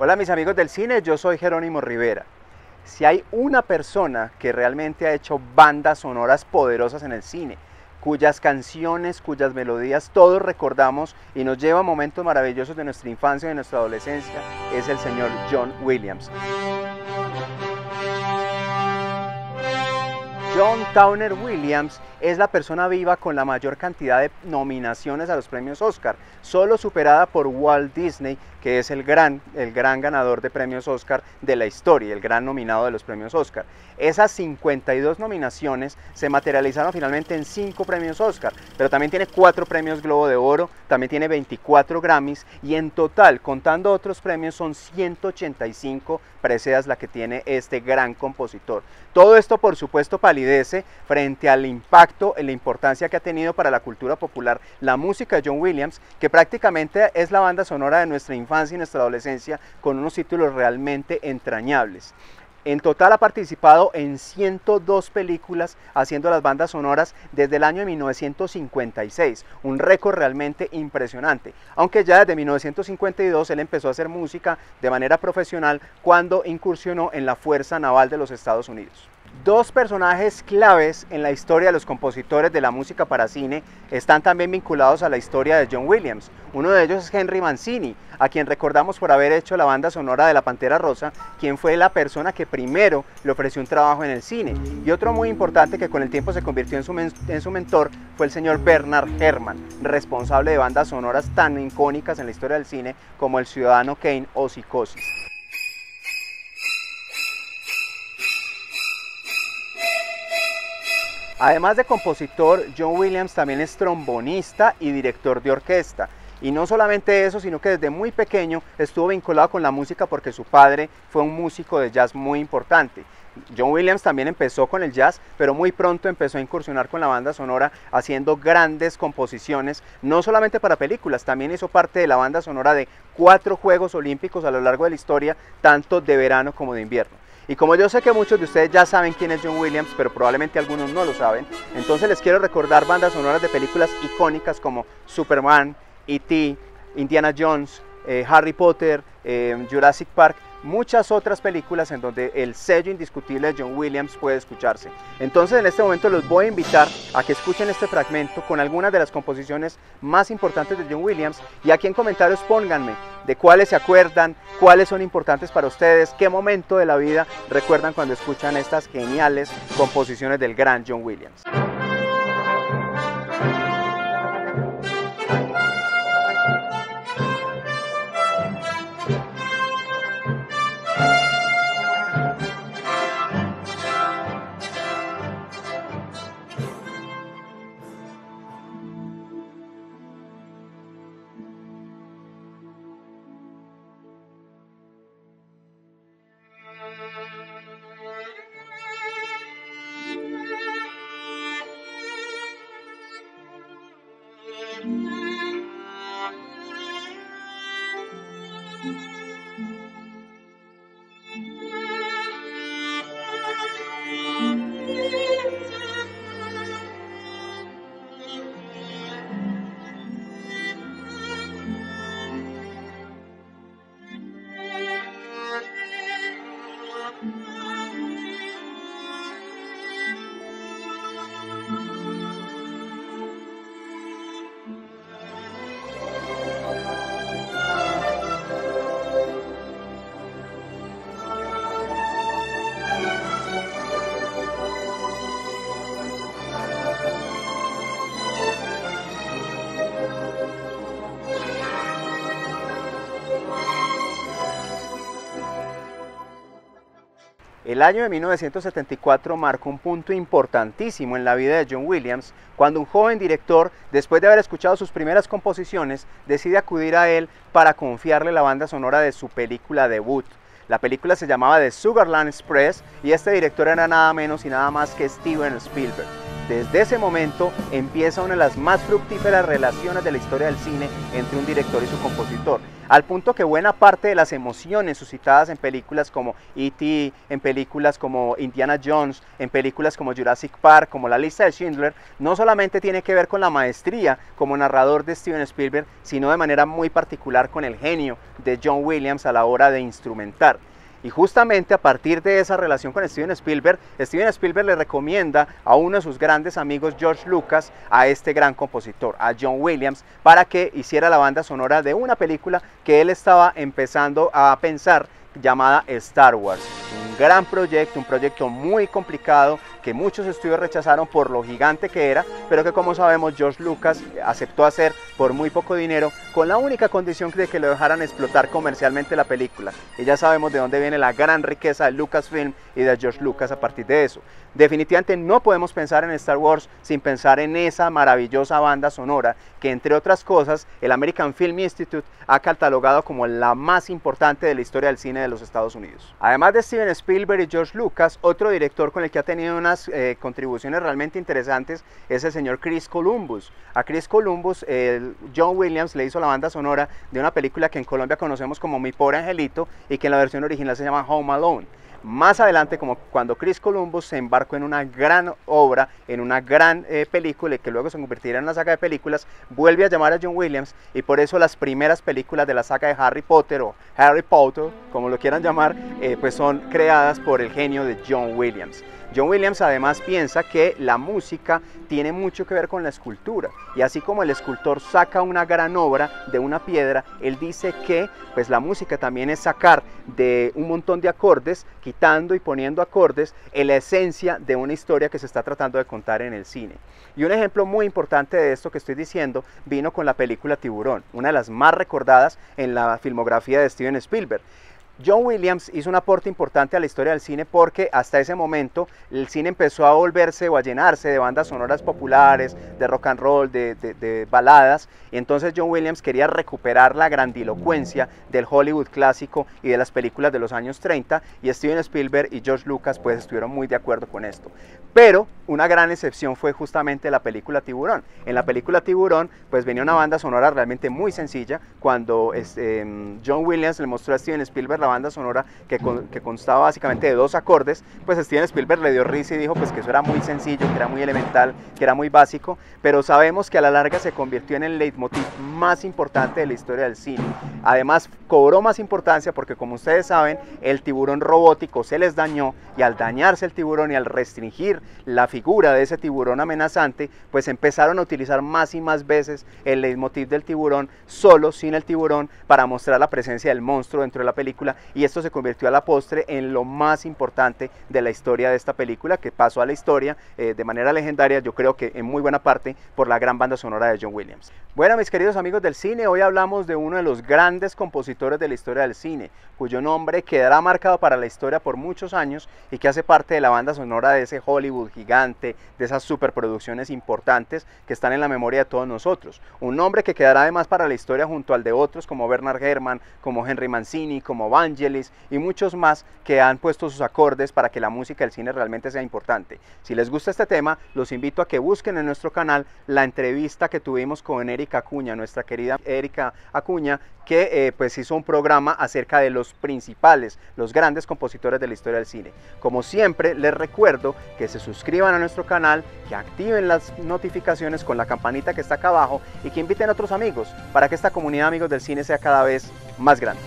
Hola mis amigos del cine, yo soy Jerónimo Rivera. Si hay una persona que realmente ha hecho bandas sonoras poderosas en el cine, cuyas canciones, cuyas melodías todos recordamos y nos lleva a momentos maravillosos de nuestra infancia y de nuestra adolescencia, es el señor John Williams. John Towner Williams es la persona viva con la mayor cantidad de nominaciones a los premios Oscar, solo superada por Walt Disney, que es el gran ganador de premios Oscar de la historia, el gran nominado de los premios Oscar. Esas 52 nominaciones se materializaron finalmente en 5 premios Oscar, pero también tiene 4 premios Globo de Oro, también tiene 24 Grammys y en total, contando otros premios, son 185 preseas la que tiene este gran compositor. Todo esto, por supuesto, palidece frente al impacto y la importancia que ha tenido para la cultura popular la música de John Williams, que prácticamente es la banda sonora de nuestra infancia y nuestra adolescencia, con unos títulos realmente entrañables. En total ha participado en 102 películas haciendo las bandas sonoras desde el año de 1956, un récord realmente impresionante, aunque ya desde 1952 él empezó a hacer música de manera profesional cuando incursionó en la Fuerza Naval de los Estados Unidos. Dos personajes claves en la historia de los compositores de la música para cine están también vinculados a la historia de John Williams. Uno de ellos es Henry Mancini, a quien recordamos por haber hecho la banda sonora de La Pantera Rosa, quien fue la persona que primero le ofreció un trabajo en el cine. Y otro muy importante que con el tiempo se convirtió en su mentor fue el señor Bernard Herrmann, responsable de bandas sonoras tan icónicas en la historia del cine como El Ciudadano Kane o Psicosis. Además de compositor, John Williams también es trombonista y director de orquesta. Y no solamente eso, sino que desde muy pequeño estuvo vinculado con la música porque su padre fue un músico de jazz muy importante. John Williams también empezó con el jazz, pero muy pronto empezó a incursionar con la banda sonora, haciendo grandes composiciones, no solamente para películas, también hizo parte de la banda sonora de 4 Juegos Olímpicos a lo largo de la historia, tanto de verano como de invierno. Y como yo sé que muchos de ustedes ya saben quién es John Williams, pero probablemente algunos no lo saben, entonces les quiero recordar bandas sonoras de películas icónicas como Superman, E.T., Indiana Jones, Harry Potter, Jurassic Park, muchas otras películas en donde el sello indiscutible de John Williams puede escucharse. Entonces en este momento los voy a invitar a que escuchen este fragmento con algunas de las composiciones más importantes de John Williams y aquí en comentarios pónganme de cuáles se acuerdan, cuáles son importantes para ustedes, qué momento de la vida recuerdan cuando escuchan estas geniales composiciones del gran John Williams. El año de 1974 marcó un punto importantísimo en la vida de John Williams, cuando un joven director, después de haber escuchado sus primeras composiciones, decide acudir a él para confiarle la banda sonora de su película debut. La película se llamaba The Sugarland Express y este director era nada menos y nada más que Steven Spielberg. Desde ese momento empieza una de las más fructíferas relaciones de la historia del cine entre un director y su compositor, al punto que buena parte de las emociones suscitadas en películas como E.T., en películas como Indiana Jones, en películas como Jurassic Park, como La lista de Schindler, no solamente tiene que ver con la maestría como narrador de Steven Spielberg, sino de manera muy particular con el genio de John Williams a la hora de instrumentar. Y justamente a partir de esa relación con Steven Spielberg le recomienda a uno de sus grandes amigos, George Lucas, a este gran compositor, a John Williams, para que hiciera la banda sonora de una película que él estaba empezando a pensar, llamada Star Wars. Un gran proyecto, un proyecto muy complicado que muchos estudios rechazaron por lo gigante que era, pero que, como sabemos, George Lucas aceptó hacer por muy poco dinero, con la única condición de que lo dejaran explotar comercialmente la película. Y ya sabemos de dónde viene la gran riqueza de Lucasfilm y de George Lucas a partir de eso. Definitivamente no podemos pensar en Star Wars sin pensar en esa maravillosa banda sonora que, entre otras cosas, el American Film Institute ha catalogado como la más importante de la historia del cine de los Estados Unidos. Además de Steven Spielberg y George Lucas, otro director con el que ha tenido unas contribuciones realmente interesantes es el señor Chris Columbus. A Chris Columbus, John Williams le hizo la banda sonora de una película que en Colombia conocemos como Mi Pobre Angelito y que en la versión original se llama Home Alone. Más adelante, como cuando Chris Columbus se embarcó en una gran obra, en una gran película que luego se convertirá en una saga de películas, vuelve a llamar a John Williams, y por eso las primeras películas de la saga de Harry Potter, o Harry Potter, como lo quieran llamar, pues son creadas por el genio de John Williams. John Williams además piensa que la música tiene mucho que ver con la escultura, y así como el escultor saca una gran obra de una piedra, él dice que pues la música también es sacar de un montón de acordes, quitando y poniendo acordes, en la esencia de una historia que se está tratando de contar en el cine. Y un ejemplo muy importante de esto que estoy diciendo vino con la película Tiburón, una de las más recordadas en la filmografía de Steven Spielberg. John Williams hizo un aporte importante a la historia del cine porque hasta ese momento el cine empezó a volverse o a llenarse de bandas sonoras populares, de rock and roll, de baladas, y entonces John Williams quería recuperar la grandilocuencia del Hollywood clásico y de las películas de los años 30, y Steven Spielberg y George Lucas pues estuvieron muy de acuerdo con esto. Pero una gran excepción fue justamente la película Tiburón. En la película Tiburón pues venía una banda sonora realmente muy sencilla. Cuando John Williams le mostró a Steven Spielberg la banda sonora que constaba básicamente de 2 acordes, pues Steven Spielberg le dio risa y dijo pues que eso era muy sencillo, que era muy elemental, que era muy básico, pero sabemos que a la larga se convirtió en el leitmotiv más importante de la historia del cine. Además cobró más importancia porque, como ustedes saben, el tiburón robótico se les dañó, y al dañarse el tiburón y al restringir la figura de ese tiburón amenazante, pues empezaron a utilizar más y más veces el leitmotiv del tiburón, solo sin el tiburón, para mostrar la presencia del monstruo dentro de la película, y esto se convirtió a la postre en lo más importante de la historia de esta película, que pasó a la historia de manera legendaria, yo creo que en muy buena parte por la gran banda sonora de John Williams. Bueno, mis queridos amigos del cine, hoy hablamos de uno de los grandes compositores de la historia del cine, cuyo nombre quedará marcado para la historia por muchos años y que hace parte de la banda sonora de ese Hollywood gigante, de esas superproducciones importantes que están en la memoria de todos nosotros. Un nombre que quedará además para la historia junto al de otros como Bernard Herrmann, como Henry Mancini, como Vangelis y muchos más que han puesto sus acordes para que la música del cine realmente sea importante. Si les gusta este tema, los invito a que busquen en nuestro canal la entrevista que tuvimos con Erika Acuña, nuestra querida Erika Acuña, que pues hizo un programa acerca de los principales, los grandes compositores de la historia del cine. Como siempre, les recuerdo que se suscriban a nuestro canal, que activen las notificaciones con la campanita que está acá abajo y que inviten a otros amigos para que esta comunidad de amigos del cine sea cada vez más grande.